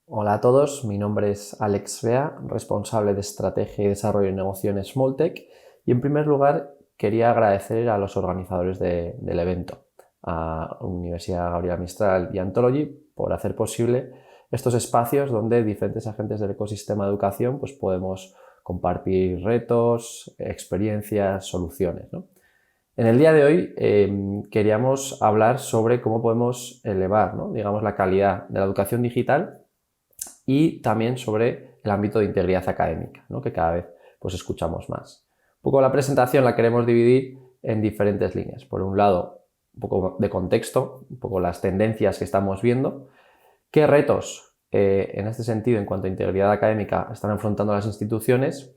Hola a todos, mi nombre es Alex Bea, responsable de Estrategia y Desarrollo de Negocio en Smalltech, y en primer lugar quería agradecer a los organizadores del evento, a Universidad Gabriela Mistral y Anthology, por hacer posible estos espacios donde diferentes agentes del ecosistema de educación pues podemos compartir retos, experiencias, soluciones, ¿no? En el día de hoy queríamos hablar sobre cómo podemos elevar, ¿no?, digamos, la calidad de la educación digital y también sobre el ámbito de integridad académica, ¿no?, que cada vez pues escuchamos más. Un poco la presentación la queremos dividir en diferentes líneas. Por un lado, un poco de contexto, un poco las tendencias que estamos viendo, qué retos en este sentido en cuanto a integridad académica están afrontando las instituciones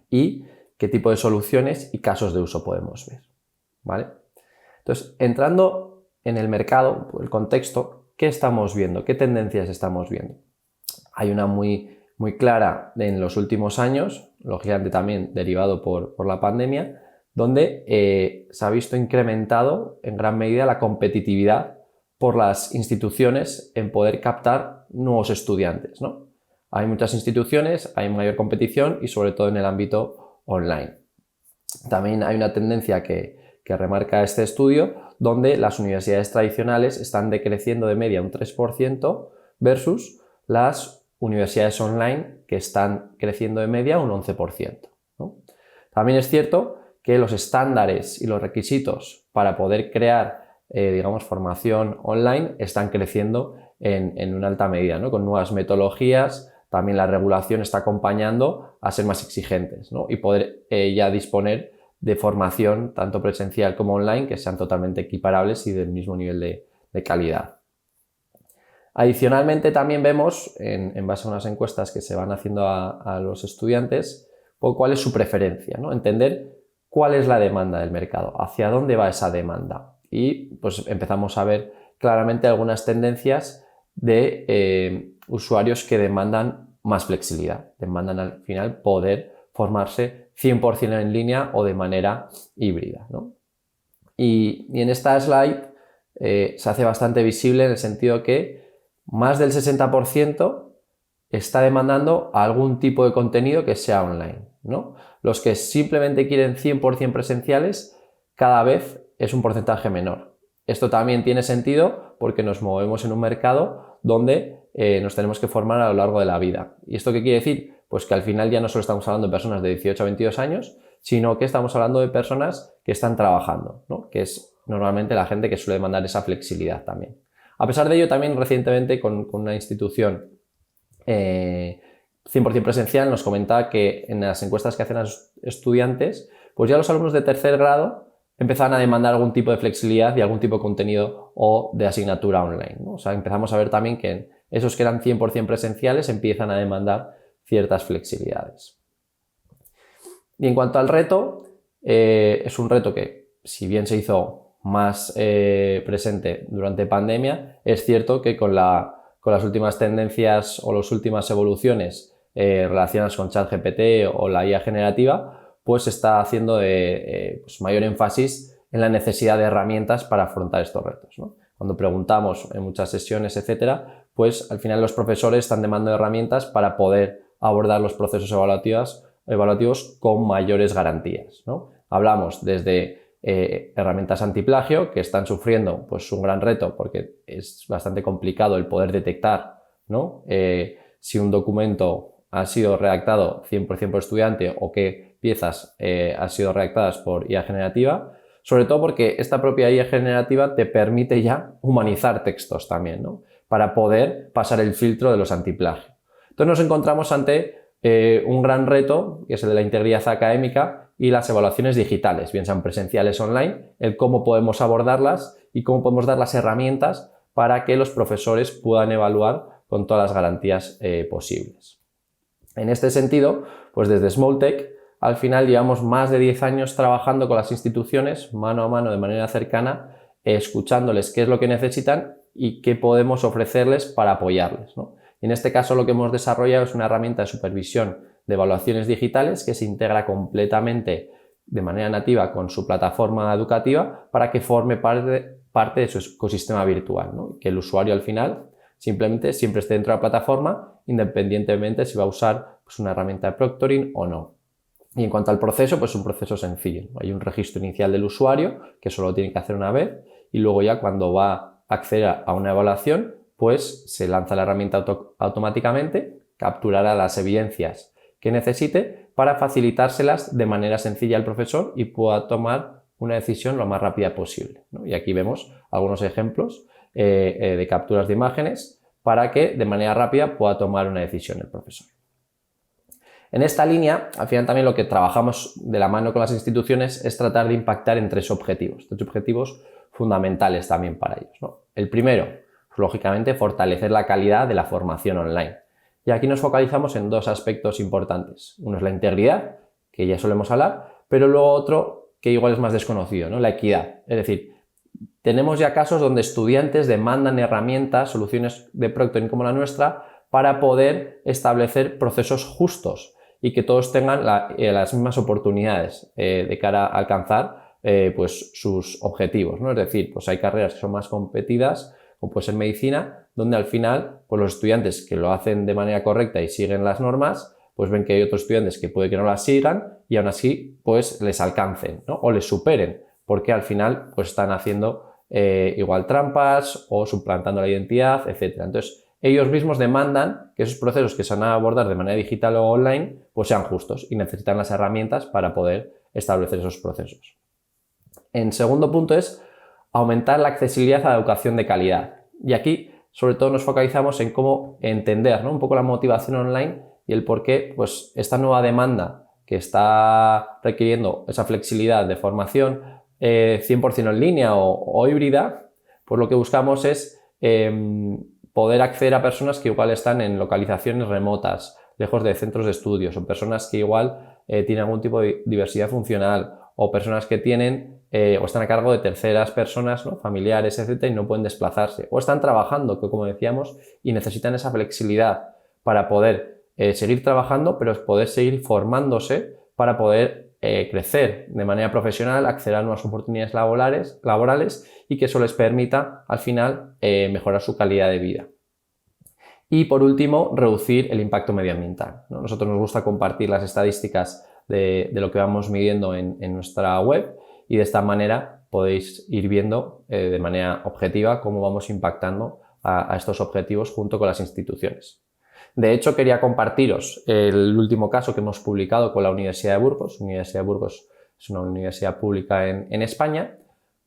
y qué tipo de soluciones y casos de uso podemos ver, ¿vale? Entonces, entrando en el mercado, el contexto, ¿qué estamos viendo? ¿Qué tendencias estamos viendo? Hay una muy clara en los últimos años, lógicamente también derivado por la pandemia, donde se ha visto incrementado en gran medida la competitividad por las instituciones en poder captar nuevos estudiantes, ¿no? Hay muchas instituciones, hay mayor competición y sobre todo en el ámbito online. También hay una tendencia que remarca este estudio, donde las universidades tradicionales están decreciendo de media un 3% versus las universidades online, que están creciendo de media un 11%, ¿no? También es cierto que los estándares y los requisitos para poder crear, digamos, formación online están creciendo en una alta medida, ¿no?, con nuevas metodologías. También la regulación está acompañando a ser más exigentes, ¿no?, y poder ya disponer de formación tanto presencial como online que sean totalmente equiparables y del mismo nivel de calidad. Adicionalmente, también vemos, en base a unas encuestas que se van haciendo a los estudiantes, cuál es su preferencia, ¿no? Entender cuál es la demanda del mercado, hacia dónde va esa demanda. Y pues empezamos a ver claramente algunas tendencias de usuarios que demandan más flexibilidad, demandan al final poder formarse 100% en línea o de manera híbrida, ¿no? Y en esta slide se hace bastante visible en el sentido que más del 60% está demandando algún tipo de contenido que sea online, ¿no? Los que simplemente quieren 100% presenciales, cada vez es un porcentaje menor. Esto también tiene sentido porque nos movemos en un mercado donde nos tenemos que formar a lo largo de la vida. ¿Y esto qué quiere decir? Pues que al final ya no solo estamos hablando de personas de 18 a 22 años, sino que estamos hablando de personas que están trabajando, ¿no?, que es normalmente la gente que suele demandar esa flexibilidad también. A pesar de ello, también recientemente con una institución 100% presencial nos comentaba que en las encuestas que hacen a los estudiantes, pues ya los alumnos de tercer grado empezaban a demandar algún tipo de flexibilidad y algún tipo de contenido o de asignatura online, ¿no? O sea, empezamos a ver también que esos que eran 100% presenciales empiezan a demandar ciertas flexibilidades. Y en cuanto al reto, es un reto que, si bien se hizo más presente durante pandemia, es cierto que con las últimas tendencias o las últimas evoluciones relacionadas con ChatGPT o la IA generativa, pues se está haciendo pues mayor énfasis en la necesidad de herramientas para afrontar estos retos, ¿no? Cuando preguntamos en muchas sesiones, etcétera, pues al final los profesores están demandando herramientas para poder abordar los procesos evaluativos con mayores garantías, ¿no? Hablamos desde herramientas antiplagio, que están sufriendo pues un gran reto porque es bastante complicado el poder detectar, ¿no?, si un documento ha sido redactado 100% por estudiante o qué piezas han sido redactadas por IA generativa, sobre todo porque esta propia IA generativa te permite ya humanizar textos también, ¿no?, para poder pasar el filtro de los antiplagio. Entonces nos encontramos ante un gran reto, que es el de la integridad académica y las evaluaciones digitales, bien sean presenciales o online, el cómo podemos abordarlas y cómo podemos dar las herramientas para que los profesores puedan evaluar con todas las garantías posibles. En este sentido, pues desde Smalltech, al final llevamos más de 10 años trabajando con las instituciones, mano a mano, de manera cercana, escuchándoles qué es lo que necesitan y qué podemos ofrecerles para apoyarles, ¿no? Y en este caso lo que hemos desarrollado es una herramienta de supervisión de evaluaciones digitales que se integra completamente de manera nativa con su plataforma educativa para que forme parte de su ecosistema virtual, ¿no?, y que el usuario al final simplemente siempre esté dentro de la plataforma, independientemente si va a usar pues, una herramienta de proctoring o no. Y en cuanto al proceso, pues es un proceso sencillo. Hay un registro inicial del usuario que solo tiene que hacer una vez y luego ya cuando va a acceder a una evaluación, pues se lanza la herramienta automáticamente, capturará las evidencias que necesite para facilitárselas de manera sencilla al profesor y pueda tomar una decisión lo más rápida posible, ¿no? Y aquí vemos algunos ejemplos de capturas de imágenes para que de manera rápida pueda tomar una decisión el profesor. En esta línea, al final también lo que trabajamos de la mano con las instituciones es tratar de impactar en tres objetivos fundamentales también para ellos, ¿no? El primero, pues, lógicamente, fortalecer la calidad de la formación online. Y aquí nos focalizamos en dos aspectos importantes. Uno es la integridad, que ya solemos hablar, pero luego otro que igual es más desconocido, ¿no? La equidad. Es decir, tenemos ya casos donde estudiantes demandan herramientas, soluciones de proctoring como la nuestra, para poder establecer procesos justos y que todos tengan las mismas oportunidades de cara a alcanzar pues sus objetivos, ¿no? Es decir, pues hay carreras que son más competidas, como puede ser medicina, donde al final pues los estudiantes que lo hacen de manera correcta y siguen las normas, pues ven que hay otros estudiantes que puede que no las sigan y aún así pues les alcancen, ¿no? O les superen, porque al final pues están haciendo igual trampas o suplantando la identidad, etc. Entonces, ellos mismos demandan que esos procesos que se van a abordar de manera digital o online pues sean justos y necesitan las herramientas para poder establecer esos procesos. En segundo punto es aumentar la accesibilidad a la educación de calidad. Y aquí sobre todo nos focalizamos en cómo entender, ¿no? Un poco la motivación online y el por qué pues, esta nueva demanda que está requiriendo esa flexibilidad de formación 100% en línea o híbrida, pues lo que buscamos es poder acceder a personas que igual están en localizaciones remotas, lejos de centros de estudios, o personas que igual tienen algún tipo de diversidad funcional, o personas que tienen o están a cargo de terceras personas, ¿no? Familiares, etcétera, y no pueden desplazarse, o están trabajando, que como decíamos, y necesitan esa flexibilidad para poder seguir trabajando, pero poder seguir formándose para poder crecer de manera profesional, acceder a nuevas oportunidades laborales y que eso les permita al final mejorar su calidad de vida. Y por último, reducir el impacto medioambiental, ¿no? Nosotros nos gusta compartir las estadísticas de lo que vamos midiendo en nuestra web y de esta manera podéis ir viendo de manera objetiva cómo vamos impactando a estos objetivos junto con las instituciones. De hecho, quería compartiros el último caso que hemos publicado con la Universidad de Burgos. La Universidad de Burgos es una universidad pública en España,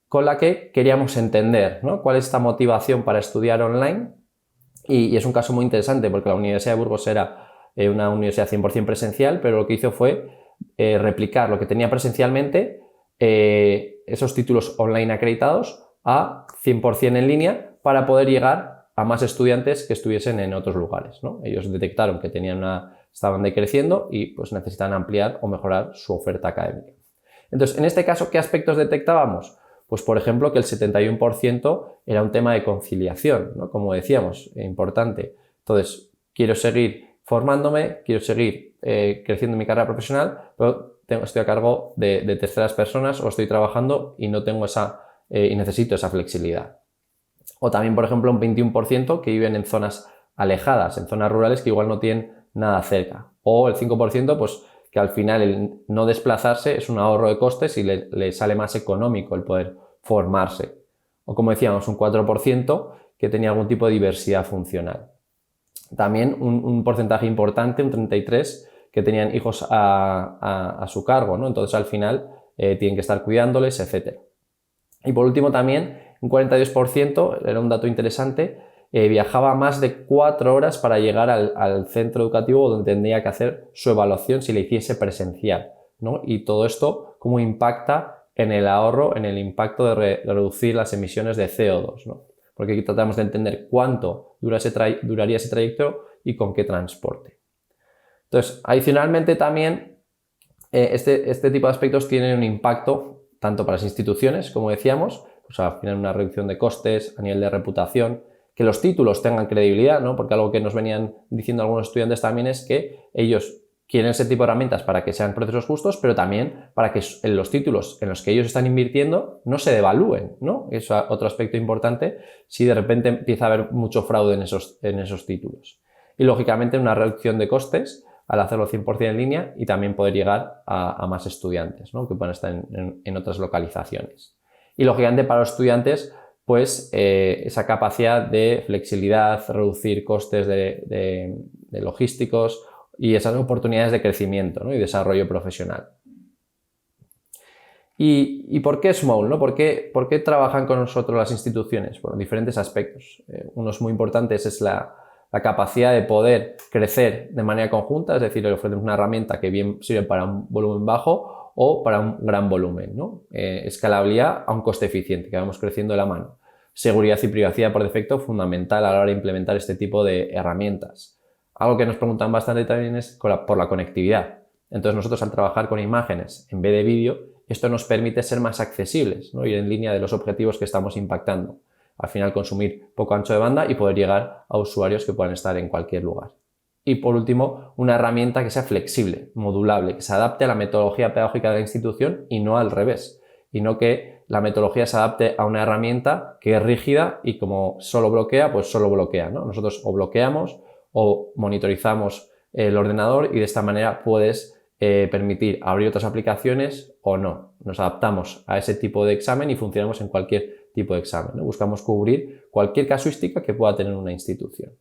con la que queríamos entender, ¿no? Cuál es esta motivación para estudiar online. Y es un caso muy interesante porque la Universidad de Burgos era una universidad 100% presencial, pero lo que hizo fue replicar lo que tenía presencialmente, esos títulos online acreditados, a 100% en línea para poder llegar a más estudiantes que estuviesen en otros lugares, ¿no? Ellos detectaron que estaban decreciendo y pues necesitan ampliar o mejorar su oferta académica. Entonces, en este caso, ¿qué aspectos detectábamos? Pues, por ejemplo, que el 71% era un tema de conciliación, ¿no? Como decíamos, importante. Entonces, quiero seguir formándome, quiero seguir creciendo en mi carrera profesional, pero estoy a cargo de terceras personas o estoy trabajando y no tengo y necesito esa flexibilidad. O también, por ejemplo, un 21% que viven en zonas alejadas, en zonas rurales que igual no tienen nada cerca. O el 5%, pues que al final el no desplazarse es un ahorro de costes y le sale más económico el poder formarse. O como decíamos, un 4% que tenía algún tipo de diversidad funcional. También un porcentaje importante, un 33%, que tenían hijos a su cargo, ¿no? Entonces al final tienen que estar cuidándoles, etc. Y por último también un 42%, era un dato interesante, viajaba más de 4 horas para llegar al centro educativo donde tendría que hacer su evaluación si le hiciese presencial, ¿no? Y todo esto, cómo impacta en el ahorro, en el impacto de reducir las emisiones de CO2, ¿no? Porque aquí tratamos de entender cuánto duraría ese trayecto y con qué transporte. Entonces, adicionalmente también, este tipo de aspectos tienen un impacto tanto para las instituciones, como decíamos, pues al final una reducción de costes, a nivel de reputación, que los títulos tengan credibilidad, ¿no? Porque algo que nos venían diciendo algunos estudiantes también es que ellos quieren ese tipo de herramientas para que sean procesos justos, pero también para que en los títulos en los que ellos están invirtiendo no se devalúen, ¿no? Eso es otro aspecto importante si de repente empieza a haber mucho fraude en esos títulos. Y lógicamente una reducción de costes al hacerlo 100% en línea y también poder llegar a más estudiantes, ¿no? Que puedan estar en otras localizaciones. Y lógicamente para los estudiantes, pues esa capacidad de flexibilidad, reducir costes de logísticos y esas oportunidades de crecimiento, ¿no? Y desarrollo profesional. ¿Y por qué Small, ¿no? ¿Por qué trabajan con nosotros las instituciones? Bueno, diferentes aspectos. Unos muy importantes es la capacidad de poder crecer de manera conjunta, es decir, le ofrecemos una herramienta que bien sirve para un volumen bajo o para un gran volumen, ¿no? Escalabilidad a un coste eficiente, que vamos creciendo de la mano. Seguridad y privacidad por defecto, fundamental a la hora de implementar este tipo de herramientas. Algo que nos preguntan bastante también es por la conectividad. Entonces nosotros al trabajar con imágenes en vez de vídeo, esto nos permite ser más accesibles, ¿no? Ir en línea de los objetivos que estamos impactando. Al final consumir poco ancho de banda y poder llegar a usuarios que puedan estar en cualquier lugar. Y por último, una herramienta que sea flexible, modulable, que se adapte a la metodología pedagógica de la institución y no al revés. Y no que la metodología se adapte a una herramienta que es rígida y como solo bloquea, pues solo bloquea, ¿no? Nosotros o bloqueamos o monitorizamos el ordenador y de esta manera puedes permitir abrir otras aplicaciones o no. Nos adaptamos a ese tipo de examen y funcionamos en cualquier tipo de examen, ¿no? Buscamos cubrir cualquier casuística que pueda tener una institución.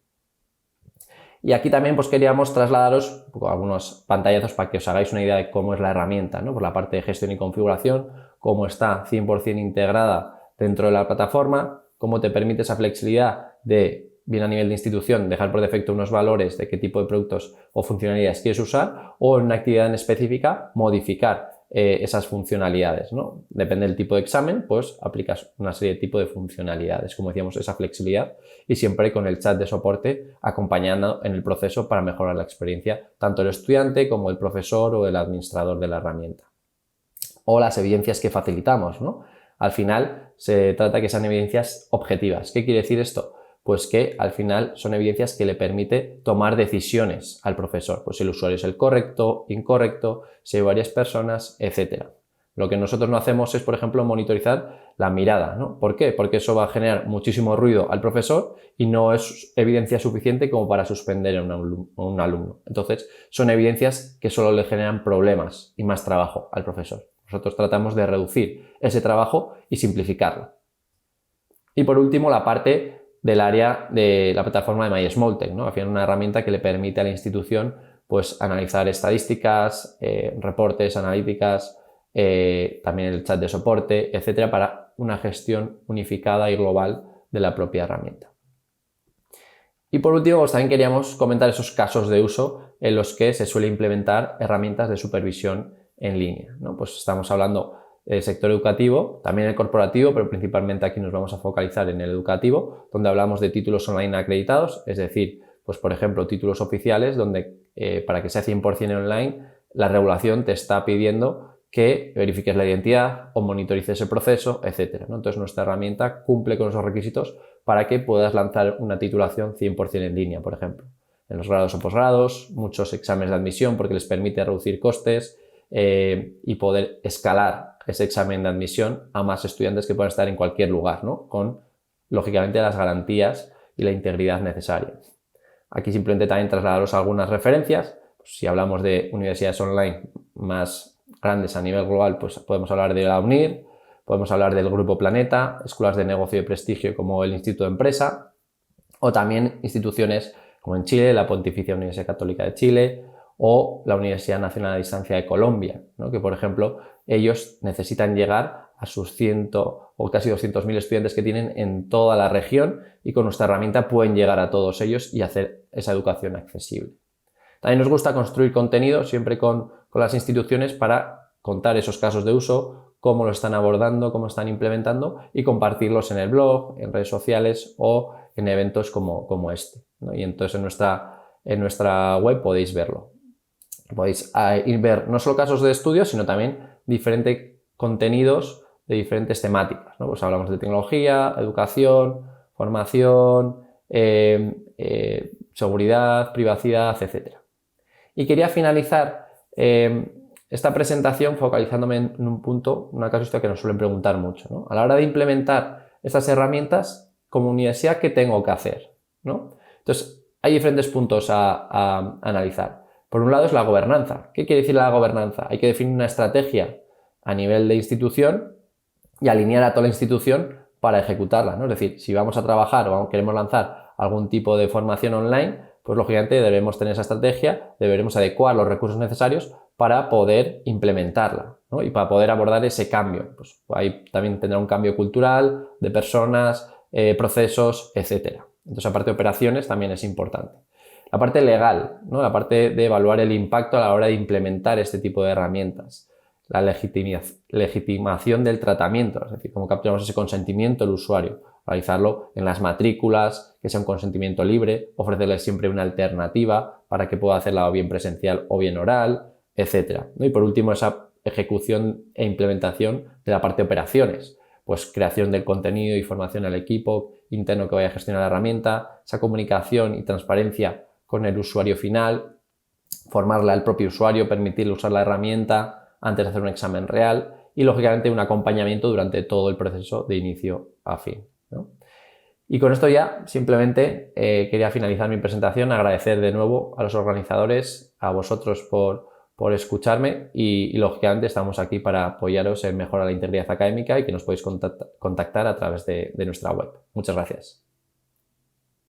Y aquí también pues queríamos trasladaros algunos pantallazos para que os hagáis una idea de cómo es la herramienta, ¿no? Por la parte de gestión y configuración, cómo está 100% integrada dentro de la plataforma, cómo te permite esa flexibilidad de, bien a nivel de institución, dejar por defecto unos valores de qué tipo de productos o funcionalidades quieres usar o en una actividad en específica modificar esas funcionalidades, ¿no? Depende del tipo de examen, pues aplicas una serie de tipos de funcionalidades, como decíamos, esa flexibilidad y siempre con el chat de soporte acompañando en el proceso para mejorar la experiencia, tanto el estudiante como el profesor o el administrador de la herramienta. O las evidencias que facilitamos, ¿no? Al final se trata de que sean evidencias objetivas. ¿Qué quiere decir esto? Pues que al final son evidencias que le permite tomar decisiones al profesor, pues si el usuario es el correcto, incorrecto, si hay varias personas, etc. Lo que nosotros no hacemos es, por ejemplo, monitorizar la mirada, ¿no? ¿Por qué? Porque eso va a generar muchísimo ruido al profesor y no es evidencia suficiente como para suspender a un alumno. Entonces, son evidencias que solo le generan problemas y más trabajo al profesor. Nosotros tratamos de reducir ese trabajo y simplificarlo. Y por último, la parte del área de la plataforma de MySmallTech, ¿no? Al final una herramienta que le permite a la institución pues analizar estadísticas, reportes, analíticas, también el chat de soporte, etcétera, para una gestión unificada y global de la propia herramienta. Y por último, pues también queríamos comentar esos casos de uso en los que se suele implementar herramientas de supervisión en línea, ¿no? Pues estamos hablando del sector educativo, también el corporativo, pero principalmente aquí nos vamos a focalizar en el educativo, donde hablamos de títulos online acreditados, es decir, pues por ejemplo, títulos oficiales donde para que sea 100% online, la regulación te está pidiendo que verifiques la identidad o monitorices el proceso, etc., ¿no? Entonces nuestra herramienta cumple con esos requisitos para que puedas lanzar una titulación 100% en línea, por ejemplo. En los grados o posgrados, muchos exámenes de admisión porque les permite reducir costes y poder escalar ese examen de admisión a más estudiantes que puedan estar en cualquier lugar, ¿no? Con, lógicamente, las garantías y la integridad necesaria. Aquí simplemente también trasladaros algunas referencias. Pues, si hablamos de universidades online más grandes a nivel global, pues podemos hablar de la UNIR, podemos hablar del Grupo Planeta, escuelas de negocio de prestigio como el Instituto de Empresa, o también instituciones como en Chile, la Pontificia Universidad Católica de Chile, o la Universidad Nacional a Distancia de Colombia, ¿no? Que por ejemplo ellos necesitan llegar a sus 100 o casi 200.000 estudiantes que tienen en toda la región y con nuestra herramienta pueden llegar a todos ellos y hacer esa educación accesible. También nos gusta construir contenido siempre con las instituciones para contar esos casos de uso, cómo lo están abordando, cómo están implementando y compartirlos en el blog, en redes sociales o en eventos como este, ¿no? Y entonces en nuestra web podéis verlo. Podéis ver no solo casos de estudio, sino también diferentes contenidos de diferentes temáticas, ¿no? Pues hablamos de tecnología, educación, formación, seguridad, privacidad, etc. Y quería finalizar esta presentación focalizándome en un punto, una casuística que nos suelen preguntar mucho, ¿no? A la hora de implementar estas herramientas, como universidad, ¿qué tengo que hacer? ¿No? Entonces, hay diferentes puntos a analizar. Por un lado es la gobernanza. ¿Qué quiere decir la gobernanza? Hay que definir una estrategia a nivel de institución y alinear a toda la institución para ejecutarla, ¿no? Es decir, si vamos a trabajar o queremos lanzar algún tipo de formación online, pues lógicamente debemos tener esa estrategia, deberemos adecuar los recursos necesarios para poder implementarla, ¿no? Y para poder abordar ese cambio. Pues ahí también tendrá un cambio cultural, de personas, procesos, etc. Entonces, la parte de operaciones también es importante. La parte legal, ¿no? La parte de evaluar el impacto a la hora de implementar este tipo de herramientas. La legitimación del tratamiento, es decir, cómo capturamos ese consentimiento del usuario, realizarlo en las matrículas, que sea un consentimiento libre, ofrecerle siempre una alternativa para que pueda hacerla o bien presencial o bien oral, etc. Y por último, esa ejecución e implementación de la parte de operaciones, pues creación del contenido y formación al equipo interno que vaya a gestionar la herramienta, esa comunicación y transparencia con el usuario final, formarle al propio usuario, permitirle usar la herramienta antes de hacer un examen real y, lógicamente, un acompañamiento durante todo el proceso de inicio a fin, ¿no? Y con esto ya simplemente quería finalizar mi presentación, agradecer de nuevo a los organizadores, a vosotros por escucharme y, lógicamente, estamos aquí para apoyaros en mejorar la integridad académica y que nos podéis contactar a través de nuestra web. Muchas gracias.